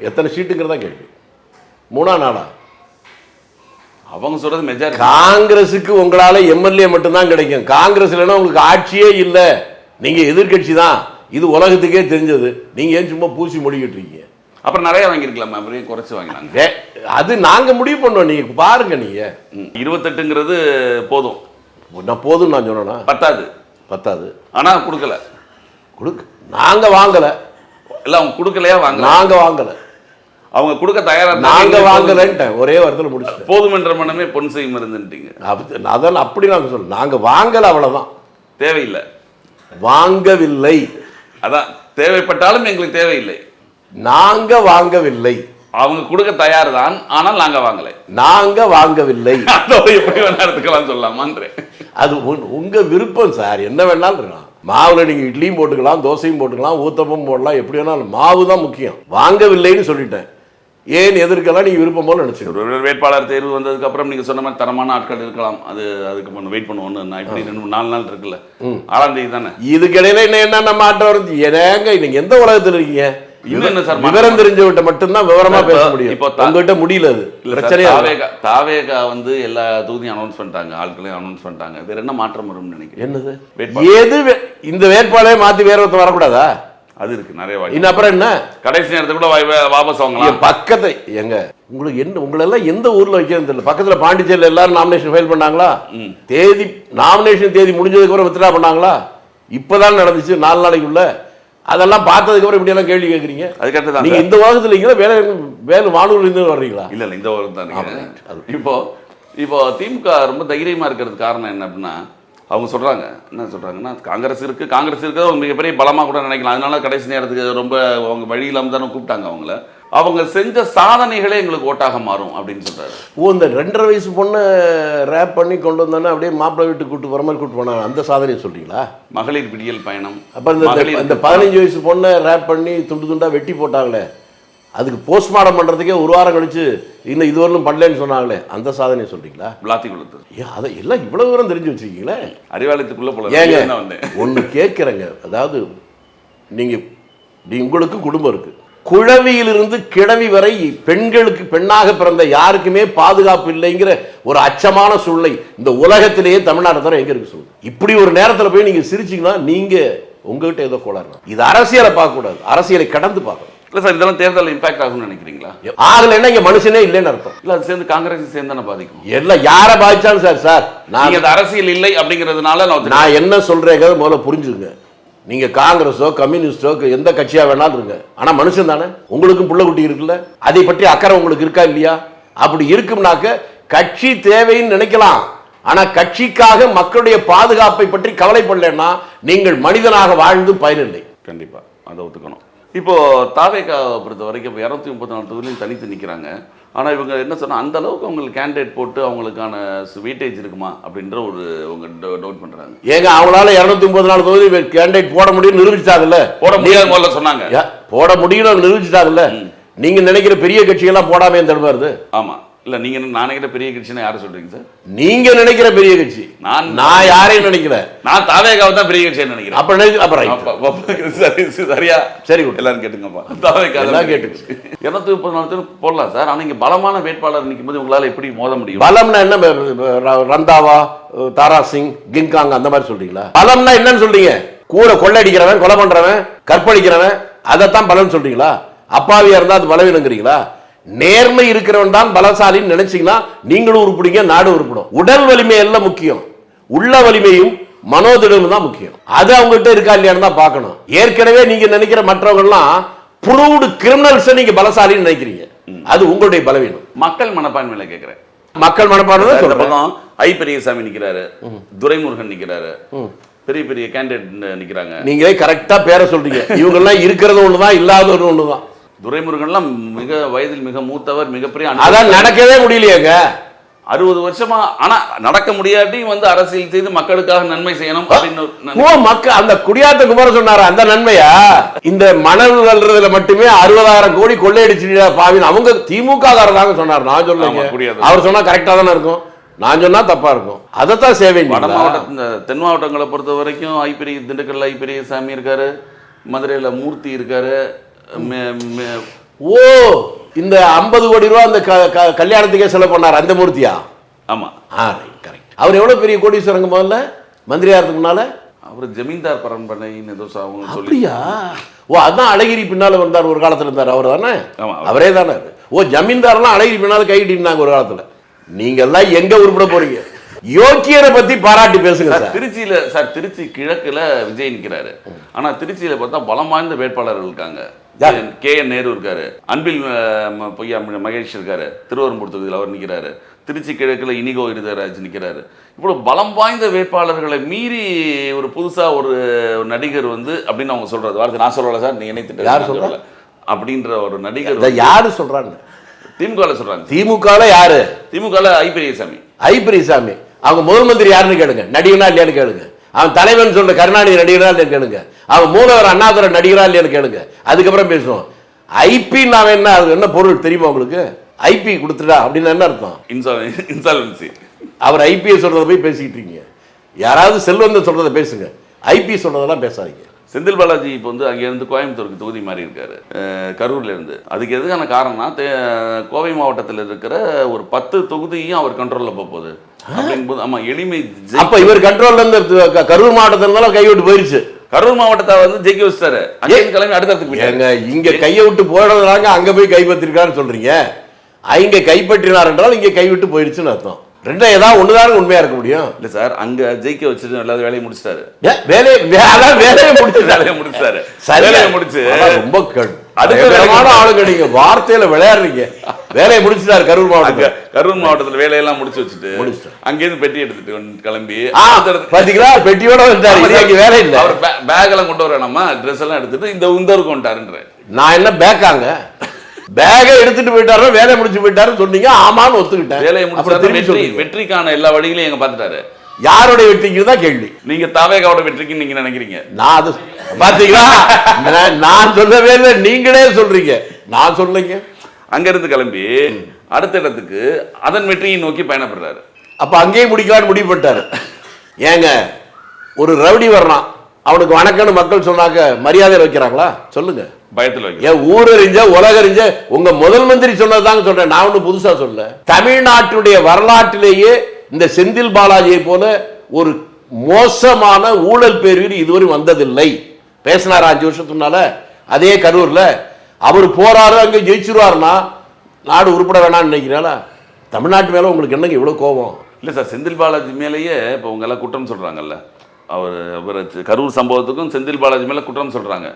எத்தனை சீட்டுங்கிறதா கேள்வி. 3 நாளா? அவங்க சொல்றது மெஜாரிட்டி. காங்கிரஸுக்கு உங்களால எம்எல்ஏ மட்டும்தான் கிடைக்கும். காங்கிரஸ் இல்லைன்னா உங்களுக்கு ஆட்சியே இல்லை, நீங்க எதிர்கட்சி தான். இது உலகத்துக்கே தெரிஞ்சது. நீங்க ஏன் சும்மா பூசி முடிக்கிட்டு இருக்கீங்க? அப்புறம் நிறைய வாங்கியிருக்கலாம், அப்படியே குறைச்சி வாங்கினாங்க. அது நாங்க முடிவு பண்ணோம், நீங்க பாருங்க. நீங்க 28ங்கிறது போதும். நான் போதும் நான் சொன்னா பத்தாது. ஆனா கொடுக்கல. நாங்க வாங்கல. இல்ல, அவங்க கொடுக்கலையா? நாங்க வாங்கல. அவங்க கொடுக்க தயாரா, நாங்க வாங்கலன்ட்டேன். ஒரே வாரத்தில் முடிச்சு. போதும் என்ற மனமே பொன் செய்யும் இருந்துட்டீங்க. அதெல்லாம் அப்படி நாங்க சொல்ல, நாங்க வாங்கல, அவ்வளவுதான். தேவையில்லை, வாங்கவில்லை. அதான், தேவைப்பட்டாலும் எங்களுக்கு தேவையில்லை. நாங்க வாங்கவில்லை. அவங்க கொடுக்க தயார் தான், ஆனால் நாங்க வாங்கலை. நாங்க வாங்கவில்லை. எப்படி வேணா எடுத்துக்கலாம் சொல்லலாமான்றேன். அது உங்க விருப்பம் சார், என்ன வேணாலும் இருக்கலாம். மாவுல நீங்க இட்லியும் போட்டுக்கலாம், தோசையும் போட்டுக்கலாம், ஊத்தப்பம் போடலாம், எப்படி வேணாலும். மாவு தான் முக்கியம். வாங்கவில்லைன்னு சொல்லிட்டேன். ஏன் எதிர்க்கலாம் நீங்க விருப்பம் போல நினைச்சுக்கணும். வேட்பாளர் தேர்வு வந்ததுக்கு அப்புறம் நீங்க சொன்ன மாதிரி தரமான ஆட்கள் இருக்கலாம். அதுக்கு வெயிட் பண்ணுவோம். நான் இப்படி 2-4 நாள் இருக்குல்ல, 6ஆம் தேதி தானே. இதுக்கிடையில என்னென்ன மாற்றம் வருது? ஏங்க நீங்க எந்த உலகத்தில் இருக்கீங்க? என்ன சார், விவரம் தெரிஞ்சவட்ட மட்டும்தான் விவரமா பேச முடியும். இப்போ உங்ககிட்ட முடியல. அது பிரச்சனையா. தாவேகா வந்து எல்லா தொகுதியும் அனௌன்ஸ் பண்ணிட்டாங்க, ஆட்களையும் அனௌன்ஸ் பண்ணிட்டாங்க. வேற என்ன மாற்றம் வரும்னு நினைக்கிறேன்? என்னது? எது இந்த வேட்பாளரே மாத்தி வேற ஒருத்தர் வரக்கூடாதா? அது இருக்கு நிறைய வாய்ப்பு. இன்னும் அப்புறம் என்ன, கடைசி நேரத்தை கூட வாபஸ் வாங்கலாம். பக்கத்தை எங்க உங்களுக்கு என்ன, உங்களெல்லாம் எந்த ஊர்ல வைக்கிறது தெரியல. பக்கத்துல பாண்டிச்சேரியில் எல்லாரும் நாமினேஷன் ஃபைல் பண்ணாங்களா? தேதி நாமினேஷன் தேதி முடிஞ்சதுக்கு அப்புறம் வித்ட்ரா பண்ணாங்களா? இப்பதான் நடந்துச்சு 4 நாளைக்குள்ள. அதெல்லாம் பார்த்ததுக்கு அப்புறம் இப்படி எல்லாம் கேள்வி கேட்குறீங்க. அதுக்கடுத்து நீங்க இந்த உலகத்துல இருக்கீங்களா, வேலை வானூர்ல இருந்து வர்றீங்களா? இல்ல இந்த உலகம் தான். இப்போ திமுக ரொம்ப தைரியமா இருக்கிறதுக்கு காரணம் என்ன அப்படின்னா, அவங்க சொல்றாங்க, என்ன சொல்றாங்கன்னா, காங்கிரஸ் இருக்கிறது ஒரு மிகப்பெரிய பலமா கூட நினைக்கலாம். அதனால கடைசி நேரத்துக்கு ரொம்ப அவங்க வழி இல்லாம தானே கூப்பிட்டாங்க. அவங்க செஞ்ச சாதனைகளே எங்களுக்கு ஓட்டாக மாறும் அப்படின்னு சொல்றாரு. இந்த 2.5 வயசு பொண்ணு ரேப் பண்ணி கொண்டு வந்தானே, அப்படியே மாப்பிள்ளை வீட்டுக்கு கூட்டு வர மாதிரி கூட்டு போனாங்க, அந்த சாதனையை சொல்றீங்களா? மகளிர் விடியல் பயணம். அப்ப இந்த 15 வயசு பொண்ணை ரேப் பண்ணி துண்டு துண்டா வெட்டி போட்டாங்களே, அதுக்கு போஸ்ட்மார்ட்டம் பண்றதுக்கே ஒரு வாரம் கழிச்சு இன்னும் இதுவரையிலும் பண்ணலன்னு சொன்னாங்களே, அந்த சாதனையை சொல்றீங்களா? பிளாத்தி கொடுத்தது அதை எல்லாம் இவ்வளவு தூரம் தெரிஞ்சு வச்சிருக்கீங்களே. அறிவாலயத்துக்குள்ள போல ஏங்க ஒண்ணு கேட்கிறேங்க, அதாவது நீங்க உங்களுக்கு குடும்பம் இருக்கு, குழவியிலிருந்து கிழவி வரை பெண்களுக்கு, பெண்ணாக பிறந்த யாருக்குமே பாதுகாப்பு இல்லைங்கிற ஒரு அச்சமான சூழ்நிலை இந்த உலகத்திலேயே தமிழ்நாடு தவிர எங்க இருக்கு சொல்லுங்க. இப்படி ஒரு நேரத்தில் போய் நீங்க சிரிச்சீங்கன்னா நீங்க உங்ககிட்ட ஏதோ கோளாறு. இது அரசியலை பார்க்க கூடாது, அரசியலை கடந்து பார்க்கணும். இல்ல சார், இதெல்லாம் தேர்தல் இம்பாக்ட் ஆகும்னு நினைக்கிறீங்களா? ஆகல என்ன இங்க மனுஷனே இல்லைன்னு அர்த்தம். இல்ல அது சேர்ந்து காங்கிரஸ் சேர்ந்து தானே பாதிக்கும். எல்லாம் யாரை பாதிச்சாலும் சார் நான் அரசியல் இல்லை அப்படிங்கிறதுனால நான் என்ன சொல்றேங்க முதல்ல புரிஞ்சுங்க. நீங்க காங்கிரஸோ கம்யூனிஸ்டோ எந்த கட்சியா வேணாலும் இருங்க, ஆனா மனுஷன் தானே. உங்களுக்கும் புள்ள குட்டி இருக்குல்ல, அதை பற்றி அக்கறை உங்களுக்கு இருக்கா இல்லையா? அப்படி இருக்கும்னாக்க கட்சி தேவைன்னு நினைக்கலாம், ஆனா கட்சிக்காக மக்களுடைய பாதுகாப்பை பற்றி கவலைப்படலன்னா நீங்கள் மனிதனாக வாழ்ந்து பயனில்லை. கண்டிப்பா அதை ஒத்துக்கணும். இப்போ தாவேகாவை பொறுத்த வரைக்கும் 234 தொகுதியிலும் தனித்து நிற்கிறாங்க. ஆனால் இவங்க என்ன சொன்னால் அந்த அளவுக்கு அவங்களுக்கு கேண்டிடேட் போட்டு அவங்களுக்கான வெயிட்டேஜ் இருக்குமா அப்படின்ற ஒரு அவங்க டவுட் பண்ணுறாங்க. ஏங்க அவங்களால 234 தொகுதி கேண்டிடேட் போட முடியும்னு நிரூபிச்சிட்டாங்கல்ல. போட முடியாது முதல்ல சொன்னாங்க, போட முடியும் நிரூபிச்சிட்டாங்கல்ல. நீங்க நினைக்கிற பெரிய கட்சியெல்லாம் போடாமே தடுமாறுது. ஆமா இல்ல நீங்க நான் நினைக்கிற பெரிய கட்சினா யாரை சொல்றீங்க சார்? நீங்க நினைக்கிற பெரிய கட்சி நான் யாரையும் நினைக்கிறேன். நான் தாவேகாவை தான் பெரிய கட்சின்னு நினைக்கிறேன். சரியா? சரி எல்லாரும் கேட்டுங்கப்பா. தாவேகா எல்லாம் கேட்டுச்சு. 234 போடலாம் சார். ஆனா இங்க பலமான வேட்பாளர் நிற்கும் போது உங்களால எப்படி மோத முடியும்? பலம்னா என்ன? ரந்தாவா, தாரா சிங், கிங்காங் அந்த மாதிரி சொல்றீங்களா? பலம்னா என்னன்னு சொல்றீங்க? கூட கொள்ளடிக்கிறவன், கொலை பண்றவன், கற்பழிக்கிறவன், அதைத்தான் பலம் சொல்றீங்களா? அப்பாவியா இருந்தா அது பலவீனங்கிறீங்களா? நேர்மை இருக்கிறவன் தான் பலசாலின்னு நினைச்சீங்கன்னா நீங்களும் உருப்பிடுங்க, நாடு உருப்பிடும். உடல் வலிமை எல்லாம் முக்கியம், உள்ள வலிமையும் மனோதிடமும் தான் முக்கியம். அது அவங்ககிட்ட இருக்கா இல்லையான்னு தான் பார்க்கணும். ஏற்கனவே நீங்க நினைக்கிற மற்றவங்க எல்லாம் ப்ரூவ்டு கிரிமினல்ஸ் நீங்க பலசாலின்னு நினைக்கிறீங்க, அது உங்களுடைய பலவீனம். மக்கள் மனப்பான்மையில கேட்கிறேன். மக்கள் மனப்பான்மை ஐ பெரியசாமி நிக்கிறாரு, துரைமுருகன் நிக்கிறாரு, பெரிய பெரிய கேண்டிடேட் நிக்கிறாங்க. நீங்களே கரெக்டா பேரை சொல்றீங்க. இவங்க எல்லாம் இருக்கிறது ஒண்ணுதான், இல்லாத ஒண்ணுதான். துரைமுருகன்லாம் மிக வயதில் மிக மூத்தவர், மிகப்பெரிய அதான் நடக்கவே முடியலையேங்க 60 வருஷமா. ஆனா நடக்க முடியாட்டியும் அரசியல் செய்து மக்களுக்காக நன்மை செய்யணும் அப்படின்னு மக்கள் அந்த குடியாத்த குமார சொன்னாரு. அந்த நன்மையா இந்த மணல் வல்றதுல மட்டுமே 60,000 கோடி கொள்ளையடிச்சு பாவின் அவங்க திமுக காரதாங்க சொன்னார். நான் சொல்லுங்க, அவர் சொன்னா கரெக்டா தானே இருக்கும், நான் சொன்னா தப்பா இருக்கும். அதைத்தான் சேவை. வட மாவட்ட தென் மாவட்டங்களை பொறுத்த வரைக்கும் ஐப்பெரிய திண்டுக்கல்ல ஐப்பெரியசாமி இருக்காரு, மதுரையில மூர்த்தி இருக்காரு. ஓ இந்த 50 கோடி ரூபாய் அந்த கல்யாணத்துக்கே செலவு பண்ணார் அந்த மூர்த்தியா? ஆமா கரெக்ட். அவர் எவ்வளவு பெரிய கோடீஸ்வரங்க முதல்ல மந்திரியாரத்துக்கு முன்னால? அவர் ஜமீன்தார் பரம்பரைன்னு ஏதோ சொல்லியா? ஓ அதான் அழகிரி பின்னால வந்தார் ஒரு காலத்துல இருந்தார் அவர் தானே? அவரே தானே. ஓ ஜமீன்தார்லாம் அழகிரி பின்னால கைட்டினாங்க ஒரு காலத்துல. நீங்க எல்லாம் எங்க உருப்பிட போறீங்க? யோக்கியரை பத்தி பாராட்டி பேசுங்க சார். திருச்சியில சார், திருச்சி கிழக்குல விஜய் நிக்கிறாரு. ஆனா திருச்சியில பார்த்தா பலம் வாய்ந்த வேட்பாளர்கள் இருக்காங்க. KN நேரு இருக்காரு, அன்பில் பொய்யா மகேஷ் இருக்காரு, திருவரம்பூர் தொகுதியில் அவர் நிற்கிறாரு, திருச்சி கிழக்குல இனிகோ இருதராஜ் நிற்கிறாரு. இவ்வளவு பலம் வாய்ந்த வேட்பாளர்களை மீறி ஒரு புதுசா ஒரு நடிகர் அப்படின்னு அவங்க சொல்றது வார்த்தை நான் சொல்லல சார், நீங்க நினைத்துட்டு யார் சொல்லல அப்படின்ற ஒரு நடிகர் யாரு சொல்றாங்க? திமுக சொல்றாங்க. திமுக யாரு? திமுக ஐ பெரியசாமி. ஐ பெரியசாமி அவங்க முதல் மந்திரி யாருன்னு கேளுங்க, நடிகனா இல்லையான்னு கேளுங்க. அவன் தலைவன் சொல்ற கருணாநிதி நடிகரா இல்லையான்னு கேளுங்க. அவன் மூலவர் அண்ணாதுரை நடிகரா இல்லையான்னு கேளுங்க. அதுக்கப்புறம் பேசுவோம். ஐபி நான் என்ன, அது என்ன பொருள் தெரியுமா உங்களுக்கு? ஐபி கொடுத்துட்டா அப்படின்னு என்ன அர்த்தம்? இன்சால்வன்சி. அவர் ஐபிஎஸ் சொல்றதை போய் பேசிக்கிட்டு இருக்கீங்க. யாராவது செல்வந்த சொல்றதை பேசுங்க, ஐபி சொல்றதெல்லாம் பேசாதீங்க. செந்தில் பாலாஜி இப்போ அங்கேருந்து கோயம்புத்தூருக்கு தொகுதி மாறி இருக்காரு, கரூர்ல இருந்து. அதுக்கு எதுக்கான காரணம்னா கோவை மாவட்டத்தில் இருக்கிற ஒரு 10 தொகுதியும் அவர் கண்ட்ரோல்ல போகுது அப்படிங்கும்போது. ஆமா எளிமை. அப்ப இவர் கண்ட்ரோல்ல இருந்து கரூர் மாவட்டத்தினால கைவிட்டு போயிருச்சு. கரூர் மாவட்டத்தை ஜெயிக்க வச்சிட்டாரு. கிளம்பி அடுத்ததுக்கு இங்க கையை விட்டு போயிடுறாங்க, அங்க போய் கைப்பற்றிருக்காருன்னு சொல்றீங்க. இங்க கைப்பற்றினார் என்றால் இங்க கைவிட்டு போயிருச்சுன்னு அர்த்தம். ரெண்டா ஏதாவது ஒண்ணுதானே உண்மையா இருக்க முடியும். இல்ல சார், அங்க ஜெயிக்க வச்சுட்டு எல்லாரும் வேலையை முடிச்சிட்டாரு. வேலையை முடிச்சிட்டாரு. சரியா முடிச்சு ரொம்ப அதுக்கான ஆளுங்க. நீங்க வார்த்தையில விளையாடுறீங்க. வேலையை முடிச்சிட்டாரு கரூர் மாவட்டம். கரூர் மாவட்டத்துல வேலையெல்லாம் முடிச்சு வச்சுட்டு அங்கேருந்து பெட்டி எடுத்துட்டு கிளம்பி பாத்தீங்களா, பெட்டியோட வந்தாரு. வேலை இல்ல, அவர் பேக் எல்லாம் கொண்டு வர நம்ம ட்ரெஸ் எல்லாம் எடுத்துட்டு இந்த ஊருக்கு வந்துட்டாருன்ற. நான் என்ன பேக்காங்க, பேகை எடுத்துட்டு போயிட்டாரு, வேலையை முடிச்சு போயிட்டாரு சொன்னீங்க. ஆமான்னு ஒத்துக்கிட்டேன். வேலையை முடிச்சு வெற்றிக்கான எல்லா வழிகளையும் எங்க பாத்துட்டாரு. யாருடைய வெற்றிக்கு தான் கேள்வி. நீங்க தாவேகாவோட வெற்றிக்கு நீங்க நினைக்கிறீங்க? நான் அது பாத்தீங்களா? நான் சொல்லவே இல்லை, நீங்களே சொல்றீங்க. நான் சொல்லுங்க. அங்கிருந்து கிளம்பி அடுத்த இடத்துக்கு அதன் வெற்றியை நோக்கி பயணப்படுறாரு. அப்ப அங்கேயே முடிக்கலான்னு முடிவு பண்ணிட்டாரு. ஏங்க, ஒரு ரவுடி வர்றான், அவனுக்கு வணக்கம்னு மக்கள் சொன்னாக்க மரியாதை வைக்கிறாங்களா? சொல்லுங்க. பயத்தில் வைக்க ஏன் ஊரறிஞ்ச உலகறிஞ்ச உங்க முதல் மந்திரி சொன்னதாங்க சொல்றேன், நான் ஒன்னும் புதுசா சொல்ல. தமிழ்நாட்டுடைய வரலாற்றிலேயே இந்த செந்தில் பாலாஜியை போல ஒரு மோசமான ஊழல் பேர் இதுவரை வந்ததில்லை. பேசினார் 5 வருஷத்துக்கு முன்னால அதே கரூர்ல. அவர் போறாரு, அங்க ஜெயிச்சிருவாருன்னா நாடு உருப்பட வேணாம்னு நினைக்கிறீங்களா? தமிழ்நாட்டு மேல உங்களுக்கு என்னங்க இவ்வளவு கோபம்? இல்லை சார், செந்தில் பாலாஜி மேலேயே இப்போ அவங்க எல்லாம் குற்றம் சொல்றாங்கல்ல. அவர் கரூர் சம்பவத்துக்கும் செந்தில் பாலாஜி மேல குற்றம் சொல்றாங்க.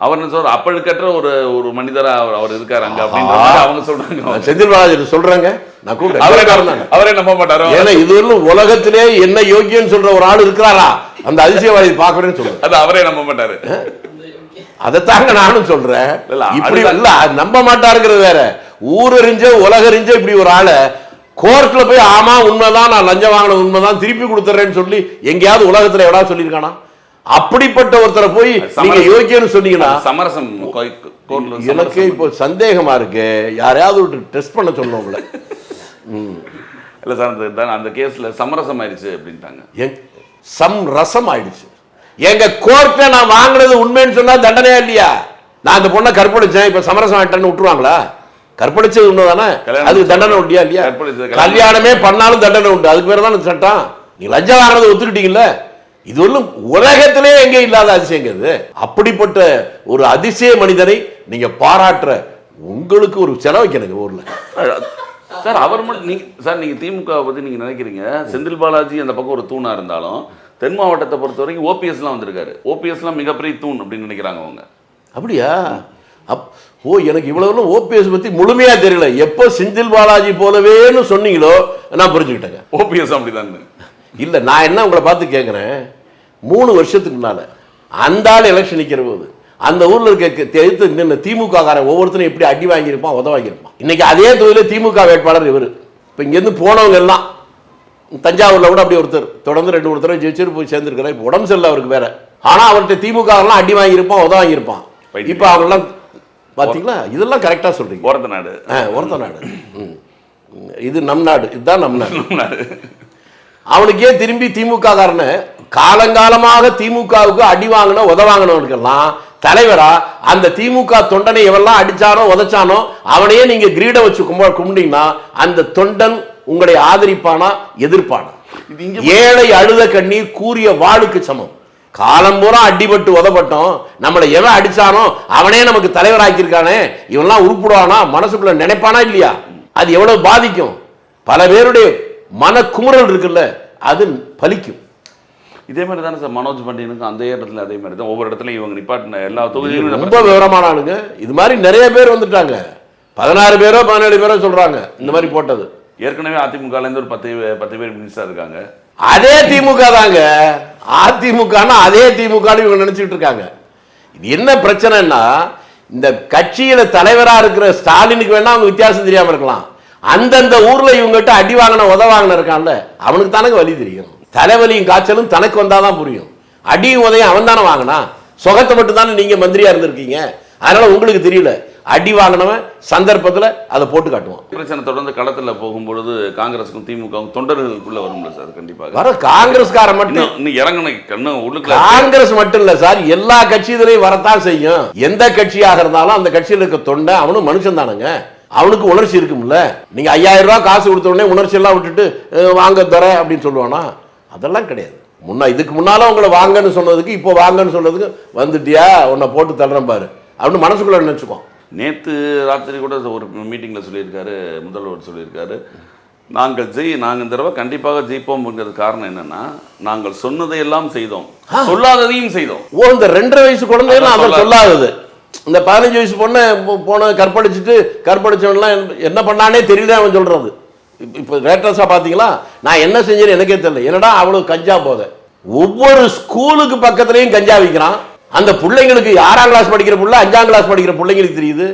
அவர் என்ன சொல்ற, அப்பழுக்கற்ற ஒரு மனிதரா அவர் இருக்காரு அங்க அப்படின்ற மாதிரி அவங்க சொல்றாங்க. செந்தில் பாலாஜி சொல்றாங்க, நான் கூட அவரே நம்ப மாட்டாரோ? ஏன்னா இதுவரை உலகத்திலே என்ன யோகியன்னு சொல்ற ஒரு ஆள் இருக்கிறாரா? அந்த அதிசயவாதி பார்க்கணும்னு சொல்றேன். அது அவரே நம்ப மாட்டாரு. அதைத்தாங்க நானும் சொல்றேன். இப்படி இல்ல, நம்ப மாட்டாருங்கிறது வேற. ஊரறிஞ்ச உலகறிஞ்ச இப்படி ஒரு ஆளை கோர்ட்ல போய் ஆமா உண்மைதான், நான் லஞ்சம் வாங்கின உண்மைதான், திருப்பி கொடுத்துறேன்னு சொல்லி எங்கேயாவது உலகத்துல எவ்வளவு சொல்லியிருக்கானா? அப்படிப்பட்ட ஒருத்தரை போய் நீங்க யோகியன்னு சொன்னீங்கன்னா சமரசம். எனக்கு இப்போ சந்தேகமா இருக்கு, யாரையாவது ஒரு டெஸ்ட் பண்ண சொன்னவங்கள. இல்ல சார், அந்த கேஸ்ல சமரசம் ஆயிடுச்சு அப்படின்ட்டாங்க. சம்ரசம் ஆயிடுச்சு. எங்க கோர்ட்ல நான் வாங்கினது உண்மைன்னு சொன்னா தண்டனையா இல்லையா? நான் அந்த பொண்ணை கற்பழிச்சேன், இப்ப சமரசம் ஆயிட்டேன்னு விட்டுருவாங்களா? கற்பழிச்சது உண்மைதானே, அதுக்கு தண்டனை உண்டியா இல்லையா? கல்யாணமே பண்ணாலும் தண்டனை உண்டு, அதுக்கு பேர் தான் சட்டம். நீங்க லஞ்சம் வாங்கினது ஒத்துக்கிட்டீங்கல்ல, இது ஒன்றும் உலகத்திலே எங்கே இல்லாத அதிசயங்கிறது. அப்படிப்பட்ட ஒரு அதிசய மனிதனை நீங்க பாராட்டுற உங்களுக்கு ஒரு செலவைக்கணுங்க ஊர்ல. சார் அவர் சார் நீங்க திமுக பத்தி நீங்க நினைக்கிறீங்க, செந்தில் பாலாஜி அந்த பக்கம் ஒரு தூணா இருந்தாலும் தென் மாவட்டத்தை பொறுத்த வரைக்கும் ஓபிஎஸ்லாம் வந்திருக்காரு. ஓபிஎஸ்லாம் மிகப்பெரிய தூண் அப்படின்னு நினைக்கிறாங்க அவங்க. அப்படியா? எனக்கு இவ்வளவு ஓபிஎஸ் பத்தி முழுமையா தெரியல. எப்போ செந்தில் பாலாஜி போலவேன்னு சொன்னீங்களோ நான் புரிஞ்சுக்கிட்டேங்க. ஓபிஎஸ் அப்படிதான் இல்ல. நான் என்ன உங்களை பார்த்து கேட்கிறேன், 3 வருஷத்துக்கு முன்னால அந்த ஆள் எலெக்ஷன் நிக்கிற போது அந்த ஊர்ல இருக்க திமுக காரன் ஒவ்வொருத்தரும் எப்படி அடி வாங்கியிருப்பான், உத வாங்கியிருப்பான். இன்னைக்கு அதே தொகுதியில திமுக வேட்பாளர் இவர். இப்ப இங்க இருந்து போனவங்க எல்லாம் தஞ்சாவூர்ல கூட அப்படி ஒருத்தர் தொடர்ந்து 2 தடவை ஜெயிச்சு போய் சேர்ந்திருக்கிறார். இப்ப உடம்பு சரியில்லை அவருக்கு வேற. ஆனா அவர்கிட்ட திமுக எல்லாம் அடி வாங்கியிருப்பான், உத வாங்கியிருப்பான். இப்ப அவங்கெல்லாம் பாத்தீங்களா? இதெல்லாம் கரெக்டா சொல்றீங்க. ஒருத்த நாடு, ஒருத்த நாடு. இது நம் நாடு, இதுதான் நம் நாடு. அவனுக்கே திரும்பி திமுக காரனை காலங்காலமாக திமுகவுக்கு அடி வாங்கின உத வாங்கினவனுக்கெல்லாம் தலைவரா அந்த திமுக தொண்டனை எவெல்லாம் அடிச்சானோ உதைச்சானோ அவனையே நீங்க கிரீட வச்சு கும்பிட்டீங்கன்னா அந்த தொண்டன் உங்களை ஆதரிப்பானா எதிர்ப்பானா? ஏழை அழுத கண்ணீர் கூறிய வாளுக்கு சமம். காலம் பூரா அடிபட்டு உதப்பட்டோம், நம்மளை எவன் அடிச்சானோ அவனே நமக்கு தலைவராக்கியிருக்கானே, இவன்லாம் உருப்பிடுவானா மனசுக்குள்ள நினைப்பானா இல்லையா? அது எவ்வளவு பாதிக்கும்? பல பேருடைய மன குமுறல் இருக்குல்ல, அது பலிக்கும். இதே மாதிரி தானே சார் மனோஜ் பாண்டியனுக்கும் அந்த இடத்துல அதே மாதிரி தான் ஒவ்வொரு இடத்துலையும் இவங்க நிப்பாட்டின எல்லா தொகுதியிலும் ரொம்ப விவரமான ஆளுங்க. இது மாதிரி நிறைய பேர் வந்துட்டாங்க. 16 பேரோ 17 பேரோ சொல்றாங்க இந்த மாதிரி போட்டது. ஏற்கனவே அதிமுகலேருந்து ஒரு 10 பேர் மினிஸ்டர் இருக்காங்க. அதே திமுக தாங்க. அதிமுகனா அதே திமுக இவங்க நினைச்சிட்டு இருக்காங்க. இது என்ன பிரச்சனைன்னா, இந்த கட்சியில தலைவரா இருக்கிற ஸ்டாலினுக்கு வேணா அவங்க வித்தியாசம் தெரியாம இருக்கலாம். அந்தந்த ஊர்ல இவங்ககிட்ட அடி வாங்கின உத வாங்கின இருக்கான்ல, அவனுக்கு தானங்க வலி தெரியும். தலைவலியும் காய்ச்சலும் தனக்கு வந்தாதான் புரியும். அடியும் உதயம் அவன் தானே வாங்கினா. சொகத்தை மட்டும் தானே நீங்க மந்திரியா இருந்திருக்கீங்க, அதனால உங்களுக்கு தெரியல. அடி வாங்கினவன் சந்தர்ப்பத்தில் அதை போட்டு காட்டுவான். பிரச்சனை தொடர்ந்து களத்தில் போகும்பொழுது காங்கிரஸுக்கும் திமுகவும் தொண்டர்களுக்குள்ள வரும்ல சார்? கண்டிப்பாக வர. காங்கிரஸ்கார மட்டும் இறங்கணும். காங்கிரஸ் மட்டும் இல்ல சார், எல்லா கட்சியிலையும் வரத்தான் செய்யும். எந்த கட்சியாக இருந்தாலும் அந்த கட்சியில் இருக்க தொண்டை அவனும் மனுஷன் தானுங்க, அவனுக்கு உணர்ச்சி இருக்கும்ல. நீங்க 5000 ரூபாய் காசு கொடுத்த உடனே உணர்ச்சி எல்லாம் விட்டுட்டு வாங்க தர அப்படின்னு சொல்லுவானா? அதெல்லாம் கிடையாது. இதுக்கு முன்னால உங்களை வாங்கன்னு சொன்னதுக்கு இப்போ வாங்கன்னு சொன்னதுக்கு வந்துட்டியா உன்னை போட்டு தள்ளுறேன் பாரு அப்படின்னு மனசுக்குள்ள நினைச்சுக்கோ. நேற்று ராத்திரி கூட ஒரு மீட்டிங்கில் சொல்லியிருக்காரு, முதல்வர் சொல்லியிருக்காரு, நாங்கள் இந்த தடவை கண்டிப்பாக ஜெயிப்போம்ங்கிறது காரணம் என்னன்னா, நாங்கள் சொன்னதையெல்லாம் செய்தோம், சொல்லாததையும் செய்தோம். இந்த 2.5 வயசு குழந்தையெல்லாம் அதை சொல்லாதது. இந்த 15 வயசு போன கற்பழிச்சவன்லாம் என்ன பண்ணானே தெரியல அவன் சொல்றது. இப்போ லேட்டஸ்டா பாத்தீங்களா, நான் என்ன செஞ்சேன்னு எனக்கே தெரியல. என்னடா அவ்வளவு கஞ்சா போத. ஒவ்வொரு ஸ்கூலுக்கு பக்கத்துலயும் கஞ்சா விற்கிறான். அந்த பிள்ளைங்களுக்கு 6ஆம் கிளாஸ் படிக்கிற பிள்ளை 5ஆம் கிளாஸ் படிக்கிற பிள்ளைங்களுக்கு தெரியுது.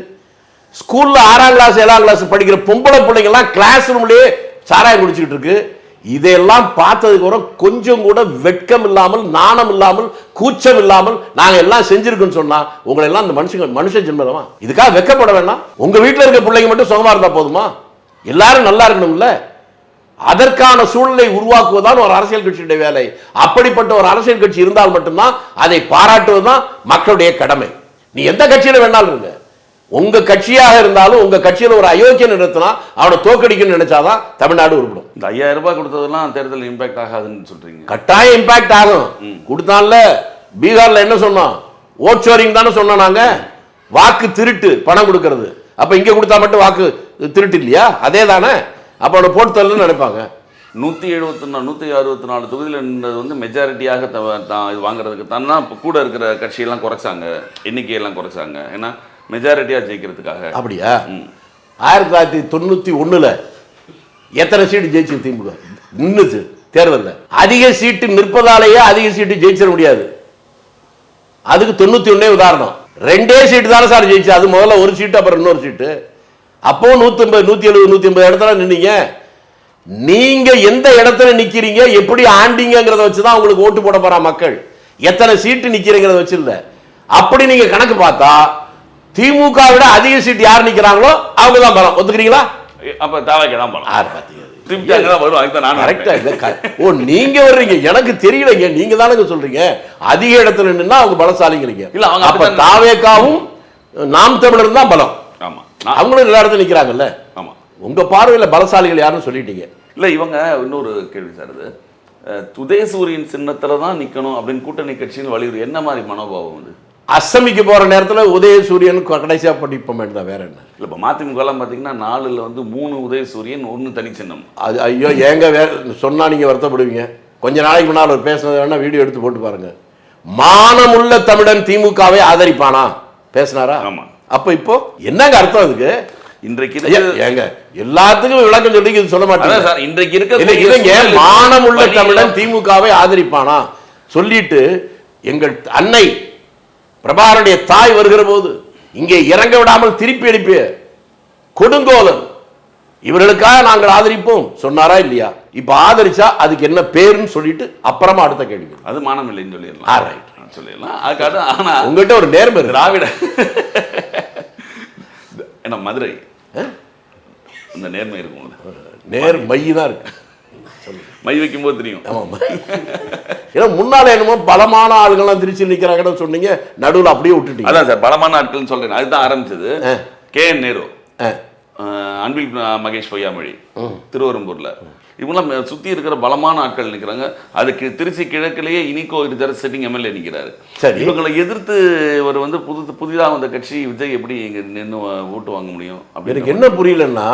ஸ்கூல்ல 6ஆம் கிளாஸ் 7ஆம் கிளாஸ் படிக்கிற பொம்பளை பிள்ளைங்கலாம் கிளாஸ் ரூம்லயே சாராயம் குடிச்சுக்கிட்டு இருக்கு. இதெல்லாம் பார்த்ததுக்கு அப்புறம் கொஞ்சம் கூட வெட்கம் இல்லாமல், நாணம் இல்லாமல், கூச்சம் இல்லாமல் நாங்க எல்லாம் செஞ்சிருக்கோம்னு சொன்னா உங்களை எல்லாம் அந்த மனுஷ ஜென்மமா இதுக்காக வெட்கப்பட வேண்டாம். உங்க வீட்டில் இருக்க பிள்ளைங்க மட்டும் சுகமா இருந்தா போதுமா? எல்லாரும் நல்லா இருக்கணும்ல. அதற்கான சூழலை உருவாக்குவதுதான் ஒரு அரசியல் கட்சியுடைய வேலை. அப்படிப்பட்ட ஒரு அரசியல் கட்சி இருந்தால் மட்டும்தான் அதை பாராட்டுவதுதான் மக்களுடைய கடமை. நீ எந்த கட்சியில வேணாலும் இருங்க, உங்க கட்சியாக இருந்தாலும் உங்க கட்சியில ஒரு அயோக்கியன் நிறுத்தினா அவனை தோக்கடிக்கணும்னு நினைச்சாதான் தமிழ்நாடு உருப்படும். இந்த 5000 ரூபாய் கொடுத்ததெல்லாம் தேர்தல் இம்பாக்ட் ஆகாதுன்னு சொல்றீங்க? கட்டாயம் இம்பாக்ட் ஆகும். கொடுத்தான்ல, பீகார்ல என்ன சொன்னோம்? ஓட் ஷோரிங் தானே சொன்னோம் நாங்க. வாக்கு திருட்டு, பணம் கொடுக்கறது. அப்ப இங்க கொடுத்தா மட்டும் வாக்கு திருட்டு இல்லையா? அதே தானே. அப்ப அவனை போட்டு தரலன்னு நினைப்பாங்க. 164 தொகுதியில் இருந்தது வந்து மெஜாரிட்டியாக இது வாங்குறதுக்கு தானே கூட இருக்கிற கட்சியெல்லாம் குறைச்சாங்க, எண்ணிக்கையெல்லாம் குறைச்சாங்க. ஏன்னா மெஜாரிட்டியாக ஜெயிக்கிறதுக்காக. அப்படியா? 1991 எத்தனை சீட்டு ஜெயிச்சு திமுக நின்னுச்சு தேர்தலில்? அதிக சீட்டு நிற்பதாலேயே அதிக சீட்டு ஜெயிச்சிட முடியாது. அதுக்கு 91 உதாரணம். 2 சீட்டு தானே சார் ஜெயிச்சு. அது முதல்ல ஒரு சீட்டு, அப்புறம் இன்னொரு சீட்டு. அப்போ 150, 170, 180 இடத்துல நின்னீங்க. நீங்க எந்த இடத்துல நிக்கிறீங்க, எப்படி ஆண்டிங்கிறத வச்சுதான் உங்களுக்கு ஓட்டு போட போறா மக்கள். எத்தனை சீட்டு நிக்கிறீங்கிறத வச்சு இல்ல. அப்படி நீங்க கணக்கு பார்த்தா திமுக விட அதிக சீட் யார் நிக்கிறாங்களோ அவங்க தான் பலம். ஒத்துக்கிறீங்களா? அப்ப தாவாக்கே தான் பலம். நீங்க வர்றீங்க, எனக்கு தெரியலங்க. நீங்க தானே சொல்றீங்க அதிக இடத்துல நின்னா அவங்க பலசாலிங்கிறீங்க. இல்ல, அப்ப தாவேக்காவும் நாம் தமிழர் தான் பலம். ஆமா, அவங்களும் எல்லா இடத்துல நிக்கிறாங்கல்ல. ஆமா, உங்க பார்வையில பலசாலிகள் யாருன்னு சொல்லிட்டீங்க. இல்ல, இவங்க இன்னொரு கேள்வி சார். இது உதயசூரியன் சின்னத்துல தான் நிக்கணும் அப்படின்னு கூட்டணி கட்சின்னு வலியுறு. என்ன மாதிரி மனோபாவம் அது? அஸ்தமிக்க போற நேரத்தில் உதயசூரியன் கடைசியா படிப்போம் தான். வேற என்ன? இல்ல, இப்ப மதிமுக எல்லாம் பாத்தீங்கன்னா 4ல் வந்து 3 உதயசூரியன், 1 தனி சின்னம். அது ஐயோ, ஏங்க வேற சொன்னா நீங்க வருத்தப்படுவீங்க. கொஞ்ச நாளைக்கு முன்னால் ஒரு பேசுனது வேணா வீடியோ எடுத்து போட்டு பாருங்க. மானமுள்ள தமிழன் திமுகவை ஆதரிப்பானா பேசினாரா? ஆமா. அப்ப இப்போ என்னங்க அர்த்தம் அதுக்கு? இன்றைக்கு ஏங்க எல்லாத்துக்கும் விளக்கம் சொல்லி சொல்ல மாட்டாங்க சார். இன்றைக்கு இருக்க மானமுள்ள தமிழன் திமுகவை ஆதரிப்பானா சொல்லிட்டு எங்கள் அன்னை பிரபாகரனுடைய தாய் வருகிற போது இங்கே இறங்க விடாமல் திருப்பி அனுப்பிய கொடுங்கோலன் இவர்களுக்காக நாங்கள் ஆதரிப்போம் சொன்னாரா இல்லையா? இப்ப ஆதரிச்சா அதுக்கு என்ன பேருன்னு சொல்லிட்டு அப்புறமா அடுத்த கேள்வி. அது மானம் இல்லைன்னு சொல்லிடலாம். சொல்லிடலாம். அதுக்காக ஆனா உங்ககிட்ட ஒரு நேர்மை திராவிட என்ன மதுரை இந்த நேர்மை இருக்கும். நேர் மைய தான் இருக்கு. மை வைக்கும் போது தெரியும். ஏன்னா முன்னால என்னமோ பலமான ஆளுங்கள்லாம் திருச்சி நிக்கிறாங்கன்னு சொன்னீங்க, நடுவில் அப்படியே விட்டுட்டீங்க. அதான் சார், பலமான ஆட்கள் சொல்றேன். அதுதான் ஆரம்பிச்சது. KN நேரு, அன்பில் மகேஷ் பொய்யாமொழி திருவரம்பூர்ல, இவங்களாம் சுத்தி இருக்கிற பலமான ஆட்கள் நிற்கிறாங்க. அதுக்கு திருச்சி கிழக்கிலேயே இனிகோ செட்டிங் MLA நிற்கிறாரு. இவங்களை எதிர்த்து இவர் வந்து புதிதாக வந்த கட்சி விஜய் எப்படி இங்க நின்று ஓட்டு வாங்க முடியும்? எனக்கு என்ன புரியலன்னா,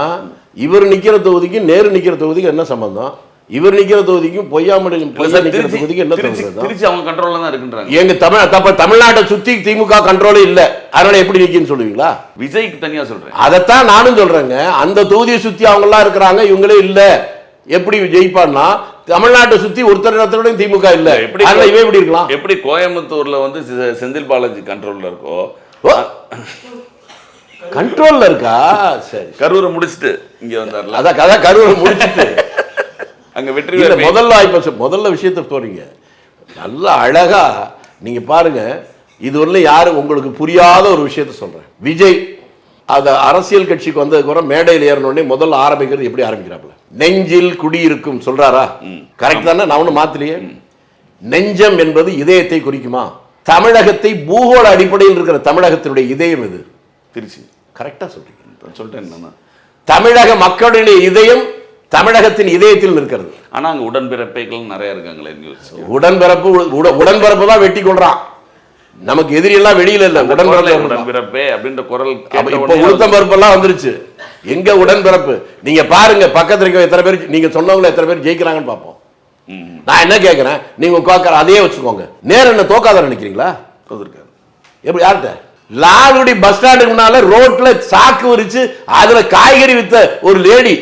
இவர் நிக்கிற தொகுதிக்கு நேரு நிக்கிற தொகுதிக்கு என்ன சம்பந்தம்? இவர் நிக்கிற தொகுதிக்கும் பொய்யாமொழி நிக்கிற தொகுதிக்கு என்ன சம்பந்தம்? திருச்சி அவங்க கண்ட்ரோல்ல தான் இருக்குன்றாங்க. எங்க தமிழ்நாட்டை சுத்தி திமுக கண்ட்ரோலே இல்ல, அதனால எப்படி நிக்கின்னு சொல்லுவீங்களா? விஜய்க்கு தனியா சொல்றேன். அதைத்தான் நானும் சொல்றேங்க. அந்த தொகுதியை சுத்தி அவங்க எல்லாம் இருக்கிறாங்க, இவங்களே இல்ல. எப்படி ஜெயிப்பான்னா தமிழ்நாட்டை சுத்தி ஒருத்தரோட திமுக இல்ல. எப்படி இவன் எப்படி இருக்கலாம்? எப்படி கோயம்புத்தூர்ல வந்து செந்தில் பாலாஜி கண்ட்ரோல்ல இருக்கோ, கண்ட்ரோல்ல இருக்கா? சரி, கரூரை முடிச்சுட்டு இங்க வந்தார்ல, அதான் கரூரை முடிச்சுட்டு அங்க வெற்றி முதல்ல விஷயத்தை போறீங்க. நல்லா அழகா நீங்க பாருங்க. இது ஒண்ணு யாரும் உங்களுக்கு புரியாத ஒரு விஷயத்த சொல்றேன். விஜய் அந்த அரசியல் கட்சிக்கு வந்ததுக்கு அப்புறம் மேடையில் ஏறணுன்னே முதல்ல ஆரம்பிக்கிறது எப்படி ஆரம்பிக்கிறாப்ல? நெஞ்சில் குடியிருக்கும் சொல்றாரா? கரெக்ட் தானே? நான் ஒண்ணு மாத்திரையே. நெஞ்சம் என்பது இதயத்தை குறிக்குமா? தமிழகத்தை பூகோள அடிப்படையில் இருக்கிற தமிழகத்தினுடைய இதயம் எது? திருச்சி. கரெக்டா சொல்றீங்க. சொல்லிட்டேன் என்னன்னா, தமிழக மக்களுடைய இதயம் தமிழகத்தின் இதயத்தில் இருக்கிறது. ஆனா அங்க உடன்பிறப்பைகள் நிறைய இருக்காங்களே. உடன்பிறப்பு தான் வெட்டி கொள்றான். நமக்கு எதிரி எல்லாம் வெளியில இல்ல. உடன்பிறப்பே அப்படின்ற குரல் இப்ப உளுத்தம் பருப்பு எல்லாம் வந்துருச்சு. எங்க உடன்பிறப்பு? நீங்க பாருங்க, பக்கத்துல இருக்க எத்தனை பேர் நீங்க சொன்னவங்க எத்தனை பேர் ஜெயிக்கிறாங்கன்னு பாப்போம். நான் என்ன கேட்கிறேன், நீங்க உட்கார அதையே வச்சுக்கோங்க. நேரம் என்ன தோக்காத நினைக்கிறீங்களா? தோத்துருக்காரு. எப்படி? யார்கிட்ட? லால்குடி பஸ் ஸ்டாண்டுக்கு முன்னால ரோட்ல சாக்கு விரிச்சு அதுல காய்கறி வித்த ஒரு லேடி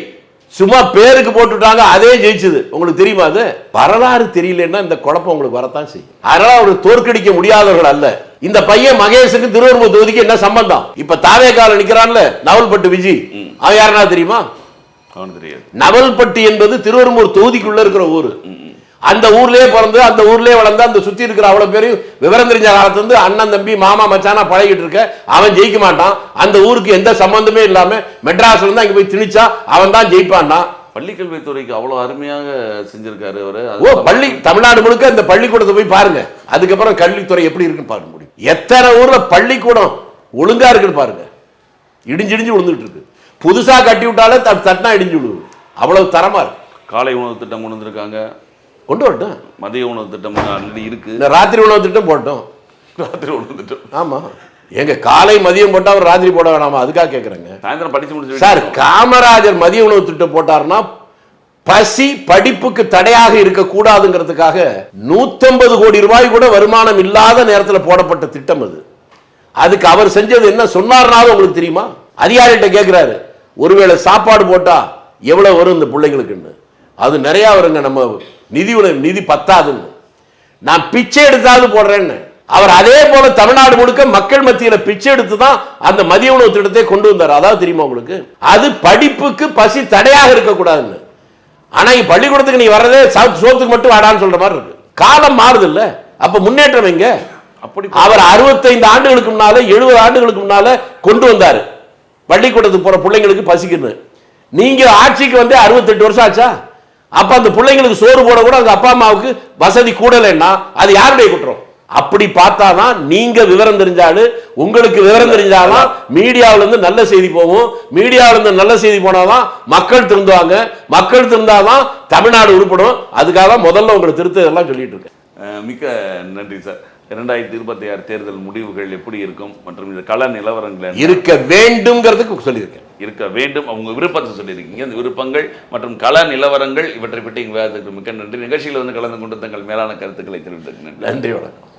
சும்மா பேருக்கு போட்டுட்டாங்க, அதே ஜெயிச்சது. உங்களுக்கு தெரியுமா? அது வரலாறு தெரியலன்னா இந்த குழப்பம் உங்களுக்கு வரத்தான் செய்யும். அதனால அவர் தோற்கடிக்க முடியாதவர்கள் அல்ல. இந்த பையன் மகேஷுக்கு திருவரம்பூர் தொகுதிக்கு என்ன சம்பந்தம்? இப்ப தாவேக்கால நிக்கிறான்ல நவல்பட்டு விஜய், அவன் யாருன்னா தெரியுமா? அவனுக்கு தெரியாது. நவல்பட்டி என்பது திருவெரும்பூர் தொகுதிக்குள்ள இருக்கிற ஊர். அந்த ஊர்லயே பிறந்து அந்த ஊர்லயே வளர்ந்து அந்த சுத்தி இருக்கிற அவ்வளவு பேரும் விவரம் தெரிஞ்ச காலத்துல இருந்து அண்ணன் தம்பி மாமா மச்சானா பழகிட்டு இருக்க. அவன் ஜெயிக்க மாட்டான். அந்த ஊருக்கு எந்த சம்பந்தமே இல்லாம மெட்ராஸ்ல இருந்து அங்க போய் திணிச்சா அவன் தான் ஜெயிப்பான்னா. பள்ளிக்கல்வித்துறைக்கு அவ்வளவு அருமையாக செஞ்சிருக்காரு அவரு. பள்ளி தமிழ்நாடு முழுக்க இந்த பள்ளிக்கூடத்தை போய் பாருங்க. அதுக்கப்புறம் கல்வித்துறை எப்படி இருக்குன்னு பார்க்க முடியும். எத்தனை ஊர்ல பள்ளிக்கூடம் ஒழுங்கா இருக்குன்னு பாருங்க. இடிஞ்சிடிஞ்சு விழுந்துட்டு இருக்கு. புதுசா கட்டி விட்டாலே தட்டினா இடிஞ்சு விழுவு. அவ்வளவு தரமா இருக்கு. காலை உணவு திட்டம் கொண்டு வந்திருக்காங்க. கொண்டு வரட்டும். மதிய உணவு திட்டம் ஆல்ரெடி இருக்கு. இந்த ராத்திரி உணவு திட்டம் போட்டோம். ராத்திரி உணவு திட்டம் ஆமா. எங்க காலை மதியம் போட்டா அவர் ராத்திரி போட வேணாமா? அதுக்காக கேட்கறேங்க. சாயந்தரம் படிச்சு முடிச்சு சார், காமராஜர் மதிய உணவு திட்டம் போட்டாருன்னா பசி படிப்புக்கு தடையாக இருக்க கூடாதுங்கிறதுக்காக 150 கோடி ரூபாய் கூட வருமானம் இல்லாத நேரத்தில் போடப்பட்ட திட்டம் அது. அதுக்கு அவர் செஞ்சது என்ன சொன்னார்னாலும் உங்களுக்கு தெரியுமா? அதிகாரிகிட்ட கேட்கிறாரு, ஒருவேளை சாப்பாடு போட்டா எவ்வளவு வரும் இந்த பிள்ளைங்களுக்குன்னு. அது நிறைய வருங்க, நம்ம நிதி பத்தாதுன்னு. நான் பிச்சை எடுத்தாவது போடுறேன்னு. அவர் அதே போல தமிழ்நாடு முழுக்க மக்கள் மத்தியில பிச்சை எடுத்து தான் அந்த மதிய உணவு திட்டத்தை கொண்டு வந்தார். அதாவது தெரியுமா உங்களுக்கு? அது படிப்புக்கு பசி தடையாக இருக்கக்கூடாதுன்னு. ஆனா பள்ளிக்கூடத்துக்கு நீ வர்றதே சோத்துக்கு மட்டும் வாடான்னு சொல்ற மாதிரி இருக்கு. காலம் மாறுது இல்ல, அப்ப முன்னேற்றம் எங்க? அப்படி அவர் 65 ஆண்டுகளுக்கு முன்னால 70 ஆண்டுகளுக்கு முன்னால கொண்டு வந்தாரு பள்ளிக்கூடத்துக்கு போற பிள்ளைங்களுக்கு பசிக்குன்னு. நீங்க ஆட்சிக்கு வந்து 68 வருஷம் ஆச்சா? அப்ப அந்த பிள்ளைங்களுக்கு சோறு போட கூட அந்த அப்பா அம்மாவுக்கு வசதி கூடலைன்னா அது யாருடைய குற்றம்? அப்படி பார்த்தாதான் நீங்க விவரம் தெரிஞ்சாலும் உங்களுக்கு விவரம் தெரிஞ்சாலும் மீடியாவில இருந்து நல்ல செய்தி போகும். மீடியாவில இருந்து நல்ல செய்தி போனாதான் மக்கள் திருந்துவாங்க. மக்கள் திருந்தாதான் தமிழ்நாடு உருப்படும். அதுக்காக தான் முதல்ல உங்களுக்கு திருத்ததெல்லாம் சொல்லிட்டு இருக்கேன். மிக்க நன்றி சார். 2026 தேர்தல் முடிவுகள் எப்படி இருக்கும் மற்றும் இந்த கள நிலவரங்கள் இருக்க வேண்டும்ங்கிறதுக்கு சொல்லியிருக்கேன். இருக்க வேண்டும் அவங்க விருப்பத்தை சொல்லியிருக்கீங்க. இந்த விருப்பங்கள் மற்றும் கள நிலவரங்கள் இவற்றை பற்றி விவாதத்துக்கு மிக்க நன்றி. நிகழ்ச்சியில் வந்து கலந்து கொண்டு தங்கள் மேலான கருத்துக்களை தெரிவித்ததுக்கு நன்றி. நன்றி, வணக்கம்.